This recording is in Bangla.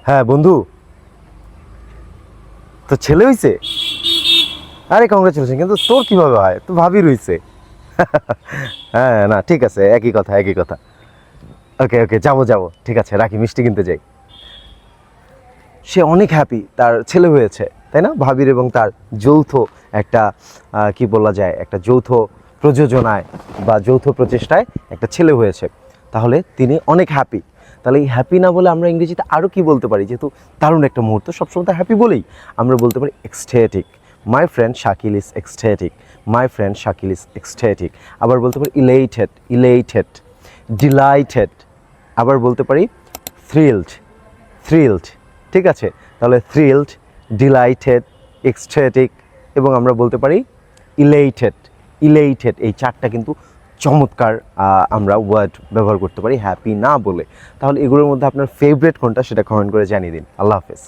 হ্যাঁ বন্ধু, তো ছেলে হইছে? আরে কংগ্রেচুলেশন, কিন্তু তোর কিভাবে হয়? তো ভাবি রইছে। হ্যাঁ না, ঠিক আছে, একই কথা একই কথা। ওকে ওকে, যাবো যাবো, ঠিক আছে, রাখি, মিষ্টি কিনতে যাই। সে অনেক হ্যাপি, তার ছেলে হয়েছে, তাই না? ভাবির এবং তার যৌথ একটা কি বলা যায়, একটা যৌথ প্রযোজনায় বা যৌথ প্রচেষ্টায় একটা ছেলে হয়েছে। তাহলে তিনি অনেক হ্যাপি। তাহলে এই হ্যাপি না বলে আমরা ইংরেজিতে আরও কি বলতে পারি? যেহেতু দারুণ একটা মুহূর্ত, সবসময় তো হ্যাপি বলেই আমরা বলতে পারি ecstatic. My friend Shakil is ecstatic. My friend Shakil is ecstatic. আবার বলতে পারি ইলেটেড, ইলেটেড, ডিলাইটেড। আবার বলতে পারি থ্রিলড, থ্রিলড। ঠিক আছে, তাহলে থ্রিলড, ডিলাইটেড, এক্সট্রেটিক এবং আমরা বলতে পারি ইলেটেড। ইলেটেড, এই চারটা কিন্তু চমৎকার আমরা ওয়ার্ড ব্যবহার করতে পারি হ্যাপি না বলে। তাহলে এগুলোর মধ্যে আপনার ফেভারিট কোনটা সেটা কমেন্ট করে জানিয়ে দিন। আল্লাহ হাফেজ।